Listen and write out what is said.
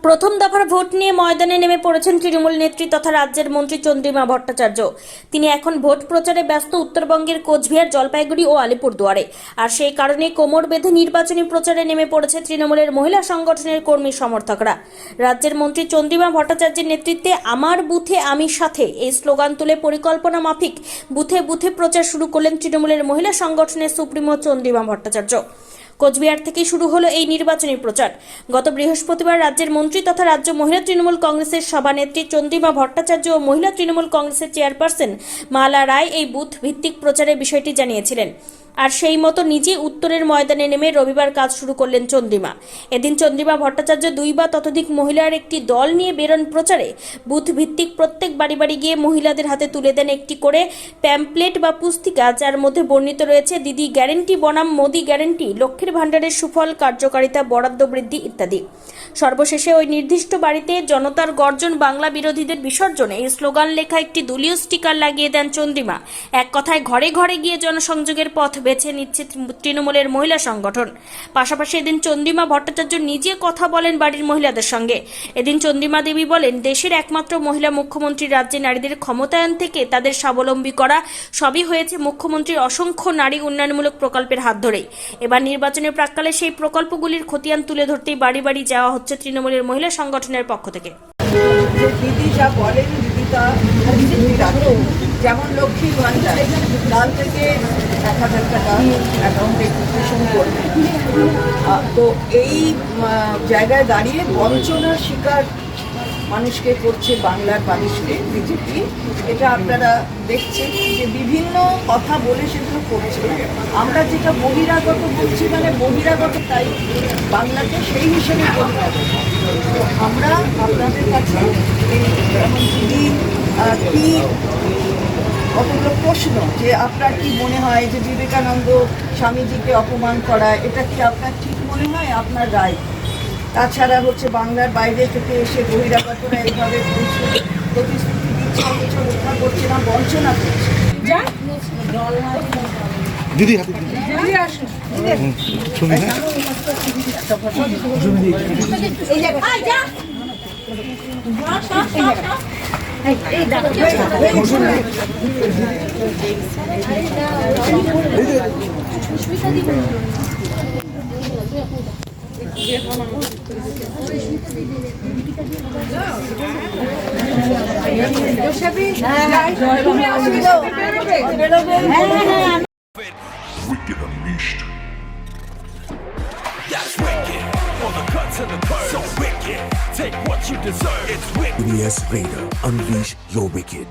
প্রথম দফার ভোট নিয়ে ময়দানে নেমে পড়েছেন তৃণমূল নেত্রী তথা রাজ্যের মন্ত্রী চন্দ্রিমা ভট্টাচার্য। তিনি এখন ভোট প্রচারে ব্যস্ত উত্তরবঙ্গের কোচবিহার, জলপাইগুড়ি ও আলিপুরদুয়ারে। আর সেই কারণে কোমর বেঁধে নির্বাচনী প্রচারে নেমে পড়েছে তৃণমূলের মহিলা সংগঠনের কর্মী সমর্থকরা। রাজ্যের মন্ত্রী চন্দ্রিমা ভট্টাচার্যের নেতৃত্বে আমার বুথে আমি সাথে এই স্লোগান তুলে পরিকল্পনা মাফিক বুথে বুথে প্রচার শুরু করলেন তৃণমূলের মহিলা সংগঠনের সুপ্রিমো চন্দ্রিমা ভট্টাচার্য। কোচবিহার থেকে শুরু হলো এই নির্বাচনী প্রচার। গত বৃহস্পতিবার রাজ্যের মন্ত্রী তথা রাজ্য মহিলা তৃণমূল কংগ্রেসের সভানেত্রী চন্দ্রিমা ভট্টাচার্য ও মহিলা তৃণমূল কংগ্রেসের চেয়ারপারসন মালা রায় এই বুথ ভিত্তিক প্রচারের বিষয়টি জানিয়েছিলেন। আর সেই মতো নিজে উত্তরের ময়দানে নেমে রবিবার কাজ শুরু করলেন চন্দ্রিমা। এদিন চন্দ্রিমা ভট্টাচার্য 2 বা ততোধিক মহিলার একটি দল নিয়ে বেরোন প্রচারে। বুথ ভিত্তিক প্রত্যেক বাড়ি বাড়ি গিয়ে মহিলাদের হাতে তুলে দেন একটি করে প্যাম্পলেট বা পুস্তিকা, যার মধ্যে বর্ণিত রয়েছে দিদি গ্যারেন্টি বনাম মোদি গ্যারেন্টি, লক্ষ্মীর ভাণ্ডারের সুফল, কার্যকারিতা, বরাদ্দ বৃদ্ধি ইত্যাদি। সর্বশেষে ওই নির্দিষ্ট বাড়িতে জনতার গর্জন, বাংলা বিরোধীদের বিসর্জনে এই স্লোগান লেখা একটি দলীয় স্টিকার লাগিয়ে দেন চন্দ্রিমা। এক কথায় ঘরে ঘরে গিয়ে জনসংযোগের পথ বেছে নিচ্ছে তৃণমূলের মহিলা সংগঠন। পাশাপাশি এদিন চন্দ্রিমা ভট্টাচার্য নিজে কথা বলেন বাড়ির মহিলাদের সঙ্গে। এদিন চন্দ্রিমা দেবী বলেন, দেশের একমাত্র মহিলা মুখ্যমন্ত্রী রাজ্যে নারীদের ক্ষমতায়ন থেকে তাদের স্বাবলম্বী করা সবই হয়েছে মুখ্যমন্ত্রীর অসংখ্য নারী উন্নয়নমূলক প্রকল্পের হাত ধরেই। এবার নির্বাচনের প্রাক্কালে সেই প্রকল্পগুলির খতিয়ান তুলে ধরতেই বাড়ি বাড়ি যাওয়া হচ্ছে তৃণমূলের মহিলা সংগঠনের পক্ষ থেকে। দিদি যা বলেন দিদিটা যেমন লক্ষ্মীর ভাণ্ডার কাল থেকে 1000 টাকা অ্যাকাউন্টে শুরু করবে। তো এই জায়গায় দাঁড়িয়ে বঞ্চনার শিকার মানুষকে করছে বাংলার মানুষকে বিজেপি। এটা আপনারা দেখছেন যে বিভিন্ন কথা বলে সেগুলো করছে। আমরা যেটা বহিরাগত বলছি, মানে বহিরাগত, তাই বাংলাকে সেই হিসেবে বহিরাগত। আমরা আপনাদের কাছে দিদি কি কতগুলো প্রশ্ন, যে আপনার কি মনে হয় যে বিবেকানন্দ স্বামীজিকে অপমান করা, এটা কি আপনার ঠিক মনে হয়? আপনার রায়। তাছাড়া হচ্ছে বাংলার বাইরে থেকে এসে বহিরাগতরা এইভাবে প্রতিশ্রুতি দিচ্ছে, অথচ রক্ষা করছে না, বঞ্চনা করছে। দিদি Wicked Unleashed. That's wicked. On the cut to the curb. So wicked. Take what you deserve. It's wicked. EBS Raider. Unleash your wicked.